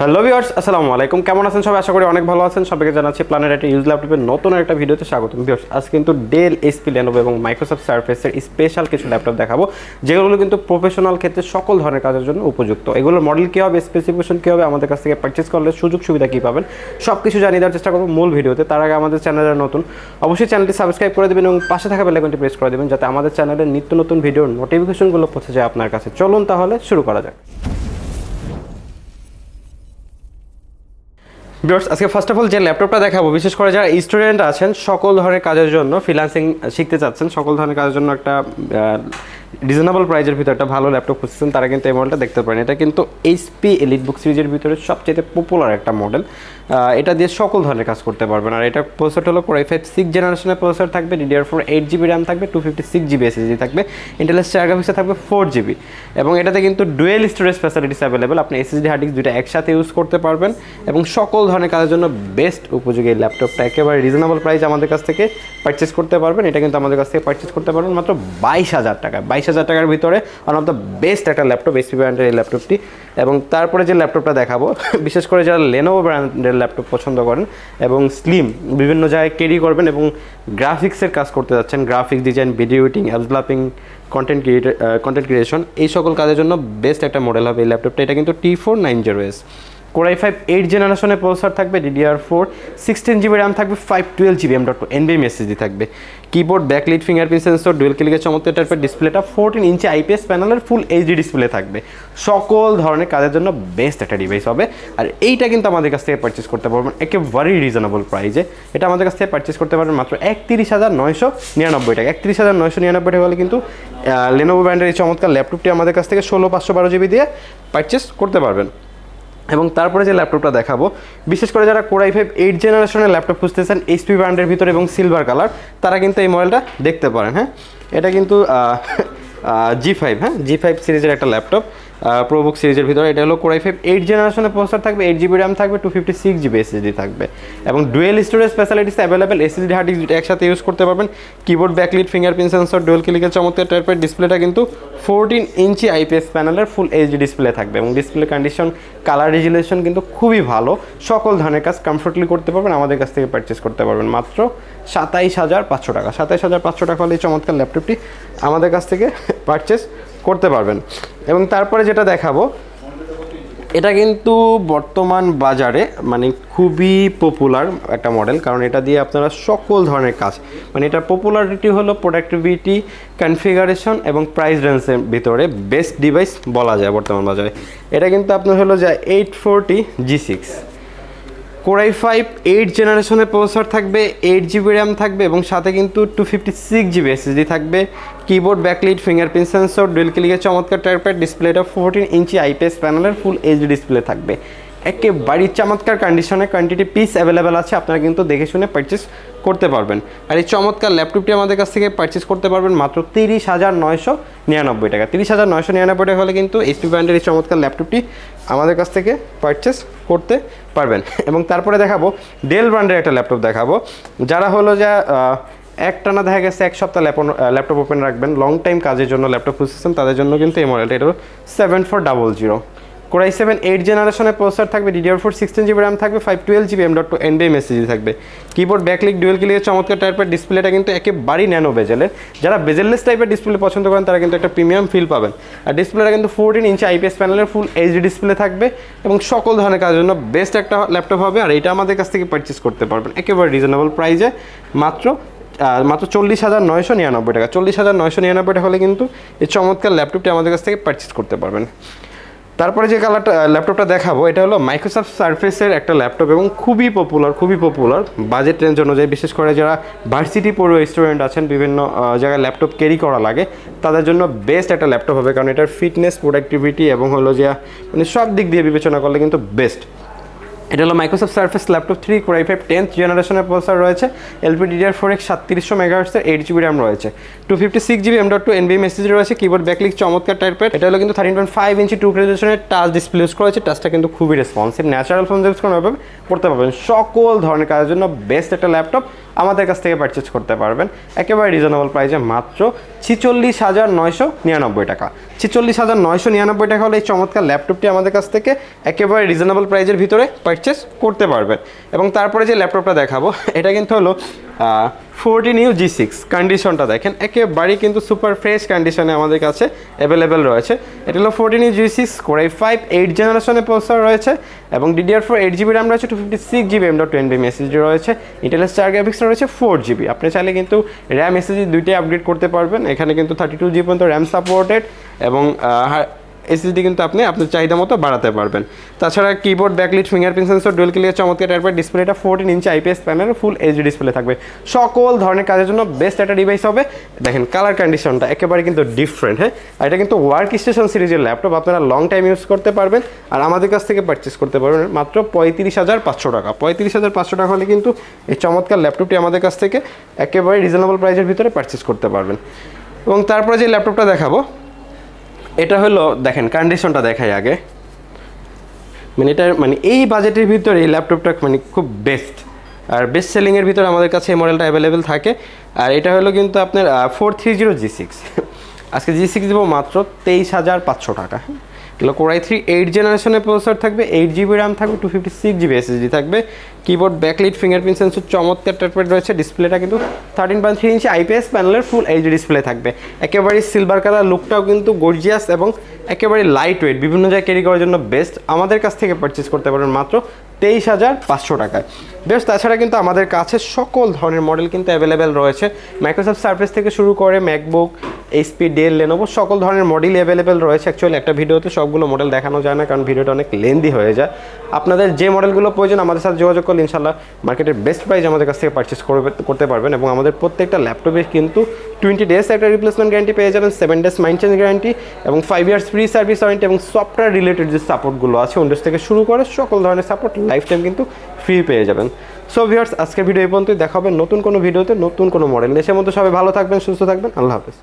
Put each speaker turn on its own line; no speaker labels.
Hello viewers, আসসালামু আলাইকুম। কেমন আছেন সবাই? আশা করি অনেক ভালো আছেন। সবাইকে জানাচ্ছি প্ল্যানেট একটা ইউজ ল্যাপটপের নতুন একটা ভিডিওতে স্বাগতম। ভিউয়ার্স, আজ কিন্তু ডেল, এইচপি, লেনোভো এবং মাইক্রোসফট সারফেসের স্পেশাল কিছু ল্যাপটপ দেখাবো, যেগুলো কিন্তু প্রফেশনাল ক্ষেত্রে সকল ধরনের কাজের জন্য উপযুক্ত। এগুলোর মডেল কী হবে, স্পেসিফিকেশন কী হবে, আমাদের কাছ থেকে পারচেস করলে সুযোগ সুবিধা কী পাবেন, সব কিছু জানিয়ে দেওয়ার চেষ্টা করবো মূল ভিডিওতে। তার আগে আমাদের চ্যানেলে নতুন, অবশ্যই চ্যানেলটি সাবস্ক্রাইব করে দেবেন এবং পাশে থাকা বেল আইকনটি প্রেস করে দেবেন, যাতে আমাদের চ্যানেলের নিত্য নতুন ভিডিওর নোটিফিকেশনগুলো পৌঁছে যায় আপনার কাছে। চলুন তাহলে শুরু করা যাক। ভিউয়ার্স, আজকে ফার্স্ট অফ অল যে ল্যাপটপটা দেখাবো, বিশেষ করে যারা স্টুডেন্ট আছেন, সকল ধরনের কাজের জন্য, ফ্রিল্যান্সিং শিখতে চাচ্ছেন, সকল ধরনের কাজের জন্য একটা রিজনেবল প্রাইজের ভিতরে একটা ভালো ল্যাপটপ খুঁজছেন, তারা কিন্তু এই মডেলটা দেখতে পারেন। এটা কিন্তু এইচপি এলিটবুক সিরিজের ভিতরে সবচেয়ে পপুলার একটা মডেল। এটা দিয়ে সকল ধরনের কাজ করতে পারবেন। আর এটা প্রসেসর হলো Core i5 6 জেনারেশনের প্রসেসর থাকবে, DDR4 8GB র্যাম থাকবে, 256GB SSD থাকবে, ইন্টেলের 4 গ্রাফিক্সে থাকবে 4GB, এবং এটাতে কিন্তু ডুয়েল স্টোরেজ ফ্যাসিলিটিস অ্যাভেলেবেল। আপনি SSD হার্ড ডিস্ক দুইটা একসাথে ইউজ করতে পারবেন এবং সকল ধরনের কাজের জন্য বেস্ট উপযোগী এই ল্যাপটপটা একেবারে রিজনেবল প্রাইস আমাদের কাছ থেকে পারচেস করতে পারবেন। এটা কিন্তু আমাদের কাছ থেকে পারচেস করতে পারবেন মাত্র 22,000 টাকা। 22,000 টাকার ভিতরে ওয়ান অফ দ্য বেস্ট একটা ল্যাপটপ, এইচপি ব্র্যান্ডের এই ল্যাপটপটি। এবং তারপরে যে ল্যাপটপটা দেখাবো, বিশেষ করে যারা লেনোভো ব্র্যান্ডের ল্যাপটপ পছন্দ করেন এবং স্লিম, বিভিন্ন জায়গায় ক্যারি করবেন এবং গ্রাফিক্সের কাজ করতে যাচ্ছেন, graphics design, video editing, apps developing, content creation, এই সকল কাজের জন্য বেস্ট একটা মডেল হবে এই ল্যাপটপটা। এটা কিন্তু T490S Core i5 8 জেনারেশনের প্রসেসর থাকবে, DDR4 16GB র্যাম থাকবে, 512GB M.2 NVMe SSD থাকবে, keyboard, backlit, fingerprint sensor, dual ক্লিকের চমৎকার টাইপের ডিসপ্লেটা, 14 ইঞ্চি IPS প্যানেলের ফুল HD ডিসপ্লে থাকবে। সকল ধরনের কাজের জন্য বেস্ট একটা ডিভাইস হবে। আর এইটা কিন্তু আমাদের কাছ থেকে পারচেস করতে পারবেন একেবারেই রিজনেবল প্রাইসে। এটা আমাদের কাছ থেকে পারচেস করতে পারবেন মাত্র 31,999 টাকা। 31,999 টাকা হলে কিন্তু লেনোভো ব্র্যান্ডের এই চমৎকার ল্যাপটপটি আমাদের কাছ থেকে 16,512GB দিয়ে পারচেস করতে পারবেন। এবং তারপরে যে ল্যাপটপটা দেখাবো, বিশেষ করে যারা Core i5 8 জেনারেশনের ল্যাপটপ খুঁজতেছেন এইচপি ব্র্যান্ডের ভিতরে এবং সিলভার কালার, তারা কিন্তু এই মডেলটা দেখতে পারেন। হ্যাঁ, এটা কিন্তু G5, হ্যাঁ, G5 সিরিজের একটা ল্যাপটপ, প্রোবুক সিরিজের ভিতরে। এটা হলো Core i5 8 জেনারেশনের প্রসেসর থাকবে, 8GB র্যাম থাকবে, 256GB SSD থাকবে, এবং dual storage facilities available. SSD hard disk একসাথে ইউজ করতে পারবেন। Keyboard, backlit, fingerprint sensor, dual ক্লিকের চমৎকার টাইপের ডিসপ্লেটা কিন্তু 14 ইঞ্চি IPS প্যানেলের ফুল HD ডিসপ্লে থাকবে, এবং ডিসপ্লে কন্ডিশন, কালার রেজুলেশন কিন্তু খুবই ভালো। সকল ধরনের কাজ কমফোর্টলি করতে পারবেন। আমাদের কাছ থেকে পারচেস করতে পারবেন মাত্র 27,500 টাকা। 27,500 টাকা হলে এই চমৎকার ল্যাপটপটি আমাদের কাছ থেকে পারচেস করতে পারবেন। এবং তারপরে যেটা দেখাবো, এটা কিন্তু বর্তমান বাজারে মানে খুবই পপুলার একটা মডেল, কারণ এটা দিয়ে আপনারা সকল ধরনের কাজ, মানে এটা পপুলারিটি হলো প্রোডাক্টিভিটি, কনফিগারেশন এবং প্রাইস রেঞ্জের ভিতরে বেস্ট ডিভাইস বলা যায় বর্তমান বাজারে। এটা কিন্তু আপনার হলো যে 840 G6 Core i5 8 জেনারেশনের প্রসেসর থাকবে, 8GB র্যাম থাকবে, এবং সাথে কিন্তু 256GB SSD থাকবে, keyboard, backlit, fingerprint sensor, dual ক্লিকের চমৎকার টাইপের ডিসপ্লেটা, 14 ইঞ্চি IPS প্যানেলের ফুল HD ডিসপ্লে থাকবে। একেবারেই চমৎকার কন্ডিশনে, কোয়ান্টিটি পিস অ্যাভেলেবেল আছে, আপনারা কিন্তু দেখে শুনে পারচেস করতে পারবেন। আর এই চমৎকার ল্যাপটপটি আমাদের কাছ থেকে পারচেস করতে পারবেন মাত্র 30,999 টাকা। 30,999 টাকা হলে কিন্তু এইচপি ব্র্যান্ডের এই চমৎকার ল্যাপটপটি আমাদের কাছ থেকে পারচেস করতে পারবেন। এবং তারপরে দেখাবো ডেল ব্র্যান্ডের একটা ল্যাপটপ দেখাবো। যারা হলো যা একটানা দেখা গেছে এক সপ্তাহ ল্যাপটপ ওপেন রাখবেন, লং টাইম কাজের জন্য ল্যাপটপ খুঁজতেছেন, তাদের জন্য কিন্তু এই মডেলটা। এটা হলো 7400 Core i7 8 জেনারেশনের প্রসেসর থাকবে, DDR4 16GB র্যাম থাকবে, 512GB M.2 NVMe SSD থাকবে, কিবোর্ড, ব্যাকলিট, ডুয়েল ক্লিকের চমৎকার টাইপের ডিসপ্লেটা কিন্তু একেবারেই ন্যানো বেজেলের। যারা বেজেললেস টাইপের ডিসপ্লে পছন্দ করেন, তারা কিন্তু একটা প্রিমিয়াম ফিল পাবেন। আর ডিসপ্লেটা কিন্তু 14 ইঞ্চি IPS প্যানেলের ফুল HD ডিসপ্লে থাকবে, এবং সকল ধরনের কাজের জন্য বেস্ট একটা ল্যাপটপ হবে। আর এটা আমাদের কাছ থেকে পারচেস করতে পারবেন একেবারে রিজনেবল প্রাইসে মাত্র 40,999 টাকা। 40,999 টাকা হলে কিন্তু এই চমৎকার ল্যাপটপটি আমাদের কাছ থেকে পারচেস করতে পারবেন। তারপরে যে ল্যাপটপটা দেখাবো, এটা হলো মাইক্রোসফট সারফেসের একটা ল্যাপটপ, এবং খুবই পপুলার বাজেট রেঞ্জ অনুযায়ী। বিশেষ করে যারা ভার্সিটি পড়ুয়া স্টুডেন্ট আছেন, বিভিন্ন জায়গায় ল্যাপটপ ক্যারি করা লাগে, তাদের জন্য বেস্ট একটা ল্যাপটপ হবে, কারণ এটার ফিটনেস, প্রোডাক্টিভিটি এবং হলো যে মানে সব দিক দিয়ে বিবেচনা করলে কিন্তু বেস্ট। এটা হলো Microsoft surface laptop 3 Core i5 10th জেনারেশনের প্রসেসর রয়েছে, LPDDR4X 3700 MHz এর 8GB র্যাম রয়েছে, 256GB M.2 NVMe SSD রয়েছে, কিবোর্ড, ব্যাকলিট চমৎকার টাইপের। এটা হলো কিন্তু 13.5 ইঞ্চি 2K রেজোলিউশনের টাচ ডিসপ্লে ইউজ করা হয়েছে। টাচটা কিন্তু খুবই রেসপন্সিভ, ন্যাচারাল ফোন ইউজ করতে পারবেন। সকল ধরনের কাজের জন্য বেস্ট একটা ল্যাপটপ আমাদের কাছ থেকে পারচেজ করতে পারবেন একেবারে রিজনেবল প্রাইসে মাত্র 46,999 টাকা। 46,999 টাকা হলে এই চমৎকার ল্যাপটপটি আমাদের কাছ থেকে একেবারে রিজনেবল প্রাইসের ভিতরে পারচেজ করতে পারবেন। এবং তারপরে যে ল্যাপটপটা দেখাবো এটা কিন্তু হলো 14U G6। কন্ডিশনটা দেখেন একেবারেই কিন্তু সুপার ফ্রেশ কন্ডিশনে আমাদের কাছে অ্যাভেলেবেল রয়েছে। এটা হলো 14U G6 Core i5 8 জেনারেশনের প্রসেসর রয়েছে এবং DDR4 8GB RAM রয়েছে, 256GB M.2 SSD রয়েছে, ইন্টেলের 4 গ্রাফিক্স রয়েছে 4GB। আপনি চাইলে কিন্তু RAM SSD দুইটাই আপগ্রেড করতে পারবেন। এখানে কিন্তু 32GB পর্যন্ত RAM সাপোর্টেড এবং এসএসডি কিন্তু আপনি আপনার চাহিদা মতো বাড়াতে পারবেন। তাছাড়া keyboard, backlit, fingerprint sensor, dual clear চমৎকার টাইপের ডিসপ্লেটা 14 ইঞ্চি IPS panel full HD display থাকবে। সকল ধরনের কাজের জন্য বেস্ট একটা ডিভাইস হবে। দেখেন কালার কন্ডিশনটা একেবারে কিন্তু ডিফারেন্ট। হ্যাঁ, আর এটা কিন্তু ওয়ার্ক স্টেশন সিরিজের ল্যাপটপ, আপনারা লং টাইম ইউজ করতে পারবেন। আর আমাদের কাছ থেকে পারচেস করতে পারবেন মাত্র 35,500 টাকা। 35,500 টাকা হলে কিন্তু এই চমৎকার ল্যাপটপটি আমাদের কাছ থেকে একেবারে রিজনেবল প্রাইসের ভিতরে পারচেস করতে পারবেন। এবং তারপরে যে ল্যাপটপটা দেখাবো এটা হলো, দেখেন কন্ডিশনটা দেখাই আগে, মানে এটা মানে এই বাজেটের ভিতরে এই ল্যাপটপটা মানে খুব বেস্ট আর বেস্ট সেলিংয়ের ভিতরে আমাদের কাছে এই মডেলটা অ্যাভেলেবেল থাকে। আর এটা হলো কিন্তু আপনার 430 G6। আজকে G6 দেবো মাত্র 23,500 টাকা। এগুলো Core i3 8 জেনারেশনের প্রসেসর থাকবে, 8GB RAM থাকবে, 256GB SSD থাকবে, কিবোর্ড, ব্যাকলিট, ফিঙ্গারপ্রিন্ট সেন্সর চমৎকার টাইপের রয়েছে। ডিসপ্লেটা কিন্তু 13.3 ইঞ্চি IPS প্যানেলের ফুল এইচডি ডিসপ্লে থাকবে। একেবারে সিলভার কালার লুকটাও কিন্তু গর্জিয়াস এবং একেবারে লাইট ওয়েট, বিভিন্ন জায়গায় ক্যারি করার জন্য বেস্ট। আমাদের কাছ থেকে পারচেস করতে পারবেন মাত্র 23,500 টাকায়। বেশ, তাছাড়া কিন্তু আমাদের কাছে সকল ধরনের মডেল কিন্তু অ্যাভেলেবেল রয়েছে। মাইক্রোসফট সার্ফেস থেকে শুরু করে ম্যাকবুক, এইচপি, ডেল, লেনোভো সকল ধরনের মডেলই অ্যাভেলেবেল রয়েছে। অ্যাকচুয়ালি একটা ভিডিওতে সবগুলো মডেল দেখানো যায় না, কারণ ভিডিওটা অনেক লেন্দি হয়ে যায়। আপনাদের যে মডেলগুলো প্রয়োজন আমাদের সাথে যোগাযোগ করলে ইনশাল্লাহ মার্কেটের বেস্ট প্রাইস আমাদের কাছ থেকে পারচেস করতে পারবেন। এবং আমাদের প্রত্যেকটা ল্যাপটপে কিন্তু 20 ডেজ একটা রিপ্লেসমেন্ট গ্যারান্টি পেয়ে যাবেন, 7 ডেজ মাইন্ড চেঞ্জ গ্যারান্টি এবং 5 ইয়ার্স ফ্রি সার্ভিস ওয়ারেন্টি এবং সফটওয়্যার রিলেটেড যে সাপোর্টগুলো আছে উইন্ডোজ থেকে শুরু করে সকল ধরনের সাপোর্ট লাইফ টাইম কিন্তু ফ্রি পেয়ে যাবেন। সো ভিউয়ার্স, আজকের ভিডিও এই পর্যন্তই। দেখা হবে নতুন কোনো ভিডিওতে নতুন কোনো মডেল। দেশের মধ্যে সবাই ভালো থাকবেন, সুস্থ থাকবেন। আল্লাহ হাফেজ।